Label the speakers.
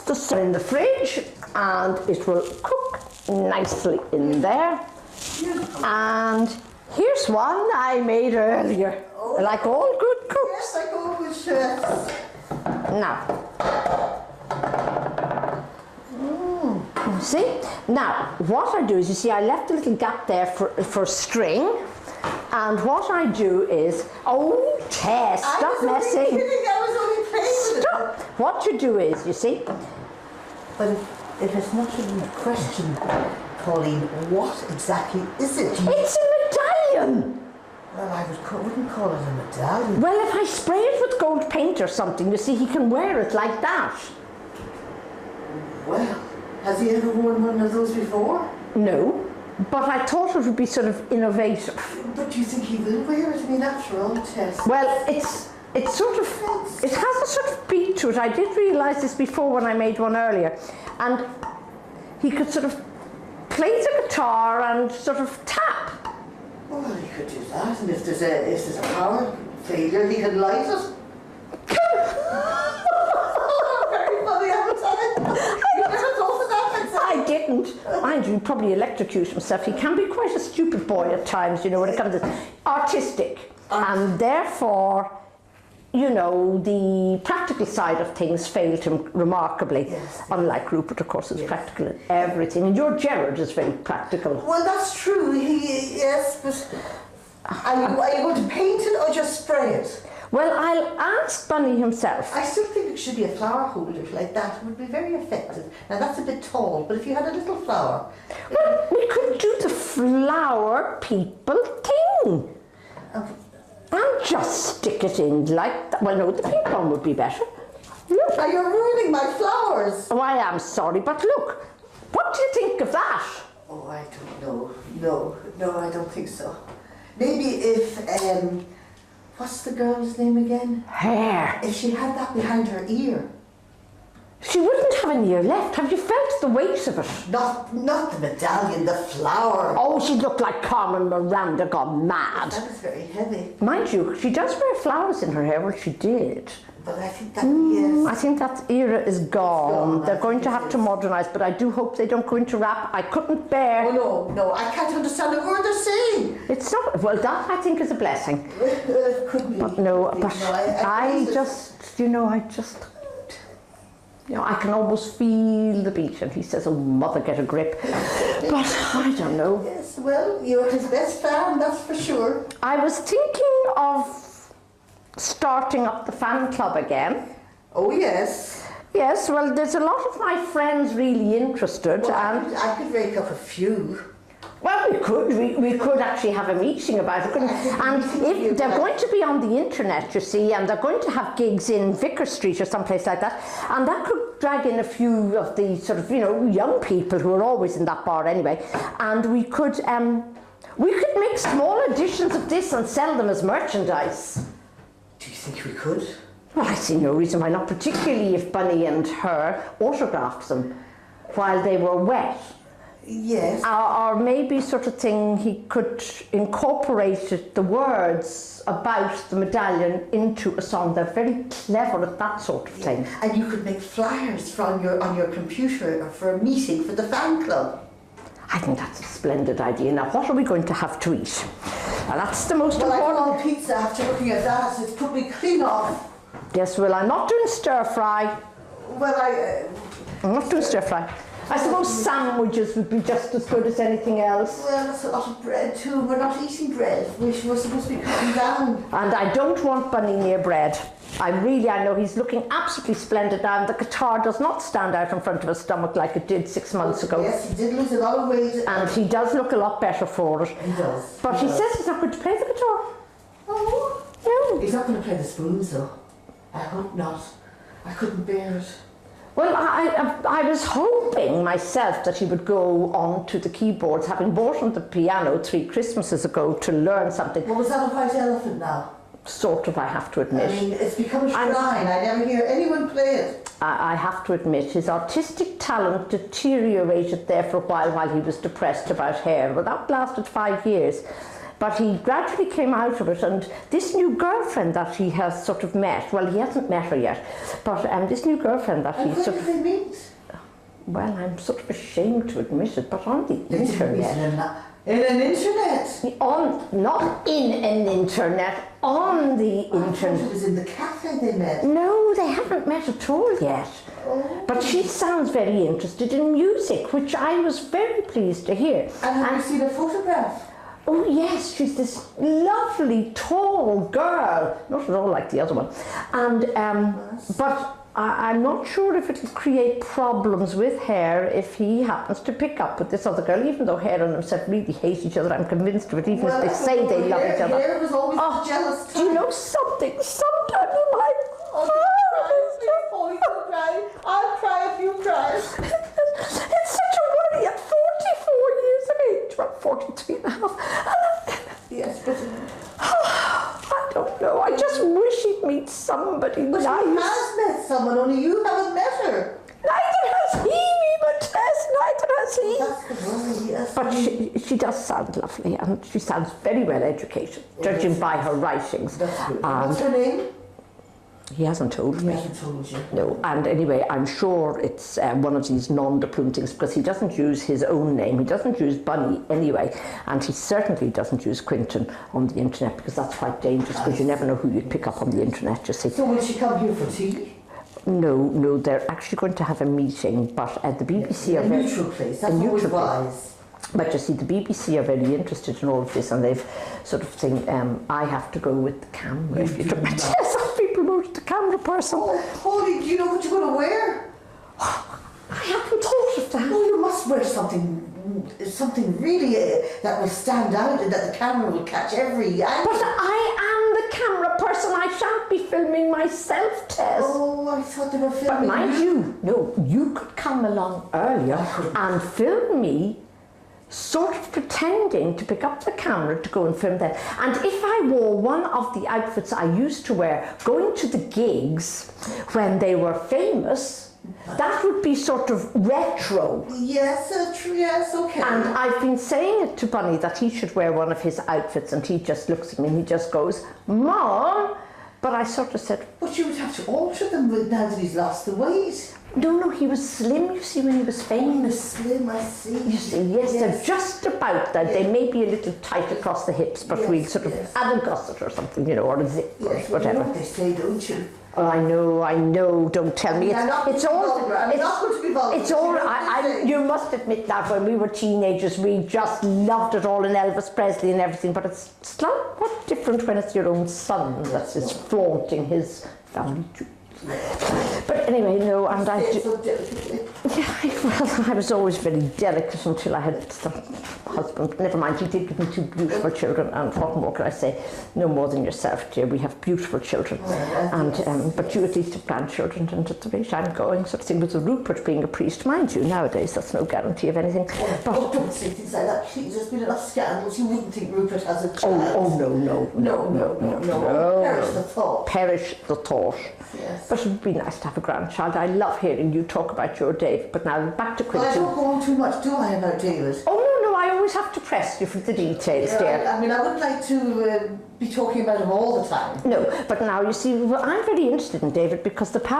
Speaker 1: just in the fridge, and it will cook nicely in there. And here's one I made earlier, like all good cooks.
Speaker 2: Yes, like all good chefs.
Speaker 1: Now, see? Now, what I do is, you see, I left a little gap there for string. And what I do is, oh, Tess, stop messing.
Speaker 2: I was only playing with
Speaker 1: Stop. What you do is, you see.
Speaker 2: But if it's not even a question, Pauline, what exactly is it?
Speaker 1: It's a medallion.
Speaker 2: Well, I wouldn't call it a medallion.
Speaker 1: Well, if I spray it with gold paint or something, you see, he can wear it like that.
Speaker 2: Well, has he ever worn one of those before?
Speaker 1: No, but I thought it would be sort of innovative.
Speaker 2: But do you think he will wear it? I mean, after all, Tess.
Speaker 1: Well, it's sort of, it has a sort of beat to it. I did realise this before when I made one earlier. And he could sort of play the guitar and sort of tap.
Speaker 2: Well, he could do that, and if there's a power failure, he can light it. Very funny, haven't I? You never thought of that myself.
Speaker 1: I didn't. Mind you, he'd probably electrocute himself. He can be quite a stupid boy at times, you know, when it comes to artistic. And therefore, you know, the practical side of things failed him remarkably.
Speaker 2: Yes.
Speaker 1: Unlike Rupert, of course, is practical in everything. And your Gerard is very practical.
Speaker 2: Well, that's true, yes, but are you going to paint it or just spray it?
Speaker 1: Well, I'll ask Bunny himself.
Speaker 2: I still think it should be a flower holder like that. It would be very effective. Now, that's a bit tall, but if you had a little flower...
Speaker 1: Well, we could do the flower people thing. And just stick it in like that. Well, no, the pink one would be better. Look.
Speaker 2: Now, you're ruining my flowers.
Speaker 1: Oh, I am sorry, but look. What do you think of that?
Speaker 2: Oh, I don't know. No, I don't think so. Maybe if, what's the girl's name again?
Speaker 1: Hair.
Speaker 2: If she had that behind her ear.
Speaker 1: She wouldn't have an ear left. Have you felt the weight of it?
Speaker 2: Not the medallion, the flower.
Speaker 1: Oh, she looked like Carmen Miranda gone mad.
Speaker 2: That is very heavy.
Speaker 1: Mind you, she does wear flowers in her hair. Well, she did.
Speaker 2: But I think that, yes.
Speaker 1: I think that era is gone. They're going to have to modernise, but I do hope they don't go into rap. I couldn't bear.
Speaker 2: Oh, no, I can't understand a word they're saying.
Speaker 1: It's not, well, that I think is a blessing.
Speaker 2: It could be.
Speaker 1: But no,
Speaker 2: Could be.
Speaker 1: but
Speaker 2: No,
Speaker 1: I just, you know, I can almost feel the beat, and he says, oh, mother, get a grip. But I don't know.
Speaker 2: Yes, well, you're his best fan, that's for sure.
Speaker 1: I was thinking of starting up the fan club again.
Speaker 2: Oh, yes.
Speaker 1: Yes, well, there's a lot of my friends really interested.
Speaker 2: Well,
Speaker 1: and
Speaker 2: I could rake up a few.
Speaker 1: well, we could actually have a meeting about it, couldn't we? And if they're going to be on the internet, you see, and they're going to have gigs in Vicar Street or someplace like that, and that could drag in a few of the sort of, you know, young people who are always in that bar anyway, and we could make small editions of this and sell them as merchandise.
Speaker 2: Do you think we could?
Speaker 1: Well, I see no reason why not, particularly if Bunny and her autographed them while they were wet.
Speaker 2: Yes.
Speaker 1: Or maybe sort of thing, he could incorporate the words about the medallion into a song. They're very clever at that sort of thing.
Speaker 2: And you could make flyers on your computer for a meeting for the fan club.
Speaker 1: I think that's a splendid idea. Now, what are we going to have to eat? Now, that's the most important.
Speaker 2: Well, I want pizza after looking at that. It's put me clean off.
Speaker 1: Yes, well, I'm not doing stir fry.
Speaker 2: Well,
Speaker 1: I'm not doing stir fry. I suppose sandwiches would be just as good as anything else.
Speaker 2: Well, that's a lot of bread too. We're not eating bread. We're supposed to be cutting down.
Speaker 1: And I don't want Bunny near bread. I know he's looking absolutely splendid now, and the guitar does not stand out in front of his stomach like it did 6 months ago.
Speaker 2: Yes, he did lose a lot of weight.
Speaker 1: And he does look a lot better for it.
Speaker 2: He does.
Speaker 1: But he says he's not going to play the guitar.
Speaker 2: Oh.
Speaker 1: No.
Speaker 2: He's not going to play the spoons though. I hope not. I couldn't bear it.
Speaker 1: Well, I was hoping myself that he would go on to the keyboards, having bought him the piano 3 Christmases ago to learn something.
Speaker 2: Well, was that a white elephant now?
Speaker 1: Sort of, I have to admit.
Speaker 2: I mean, it's become a shrine. I never hear anyone play it.
Speaker 1: I have to admit, his artistic talent deteriorated there for a while he was depressed about hair. Well, that lasted 5 years. but he gradually came out of it, and this new girlfriend that he has sort of met, well, he hasn't met her yet, but this new girlfriend that he sort of...
Speaker 2: Where did they meet?
Speaker 1: Well, I'm sort of ashamed to admit it, but on the internet.
Speaker 2: In an internet?
Speaker 1: Not in an internet, on the internet.
Speaker 2: It was in the cafe they met.
Speaker 1: No, they haven't met at all yet.
Speaker 2: Oh.
Speaker 1: But she sounds very interested in music, which I was very pleased to hear.
Speaker 2: And have you seen a photograph?
Speaker 1: Oh yes, she's this lovely, tall girl, not at all like the other one. And but I'm not sure if it'll create problems with Hare if he happens to pick up with this other girl, even though Hare and himself really hate each other. I'm convinced of it, even if they say they love each other.
Speaker 2: Hare was always jealous.
Speaker 1: Do you know something? Sometimes in life.
Speaker 2: I'll cry if you cry.
Speaker 1: It's such a worry at 44 years of age, well, 43 and a half.
Speaker 2: Yes, but...
Speaker 1: I don't know, I just wish he'd meet somebody
Speaker 2: But
Speaker 1: nice.
Speaker 2: he has met someone, only you haven't met her.
Speaker 1: Neither has he, but Tess, neither has he.
Speaker 2: That's the worry, yes.
Speaker 1: But she does sound lovely, and she sounds very well educated, judging by her writings.
Speaker 2: That's good. What's her name?
Speaker 1: He hasn't told me.
Speaker 2: He hasn't told you.
Speaker 1: No, and anyway, I'm sure it's one of these non-diploom things, because he doesn't use his own name, he doesn't use Bunny anyway, and he certainly doesn't use Quinton on the internet, because that's quite dangerous, because you never know who you'd pick up on the internet, you see.
Speaker 2: So will she come here for tea?
Speaker 1: No, they're actually going to have a meeting, but the BBC are
Speaker 2: a neutral place, that's always wise.
Speaker 1: But you see, the BBC are very interested in all of this, and they've sort of think, I have to go with the camera. If you took my test, I'll be promoted to camera person.
Speaker 2: Oh, Holly, do you know what you're going to wear?
Speaker 1: I haven't thought of that.
Speaker 2: Oh, you must wear something really that will stand out and that the camera will catch every angle.
Speaker 1: But I am the camera person. I shan't be filming myself, Tess.
Speaker 2: Oh, I thought they were filming.
Speaker 1: But mind you, no, you could come along earlier and film me, sort of pretending to pick up the camera to go and film them. And if I wore one of the outfits I used to wear going to the gigs when they were famous, that would be sort of retro.
Speaker 2: Yes, yes, okay.
Speaker 1: And I've been saying it to Bunny that he should wear one of his outfits, and he just looks at me and he just goes, Mom! But I sort of said...
Speaker 2: But you would have to alter them now that he's lost the weight.
Speaker 1: No, he was slim, you see, when he was famous.
Speaker 2: He was slim, I see.
Speaker 1: You see, yes, they're just about that. They may be a little tight across the hips, but we'll sort of add a gusset or something, you know, or a zip or whatever.
Speaker 2: You know what they say, don't you?
Speaker 1: Oh, I know, don't tell me. It's all... It's all... You must admit that when we were teenagers, we just loved it all, and Elvis Presley and everything, but it's somewhat different when it's your own son that is flaunting his family too. But anyway, no, and I do... Yeah, well, I was always very delicate until I had some husband. Never mind, he did give me two beautiful children, and what more can I say? No more than yourself, dear. We have beautiful children, and but you at least have grandchildren, and at the rate I'm going, sort of thing, with Rupert being a priest, mind you, nowadays that's no guarantee of anything.
Speaker 2: But don't say things like that, please. There's been enough scandals. You wouldn't think Rupert has a child.
Speaker 1: Oh, no.
Speaker 2: Perish the thought.
Speaker 1: Perish the thought.
Speaker 2: Yes.
Speaker 1: But it would be nice to have a grandchild. I love hearing you talk about your Dave. But now back to Quinton.
Speaker 2: I don't go on too much, do I, about David?
Speaker 1: Oh, no, I always have to press you for the details, dear.
Speaker 2: I mean, I wouldn't like to be talking about him all the time.
Speaker 1: No, but now you see, well, I'm very interested in David because the past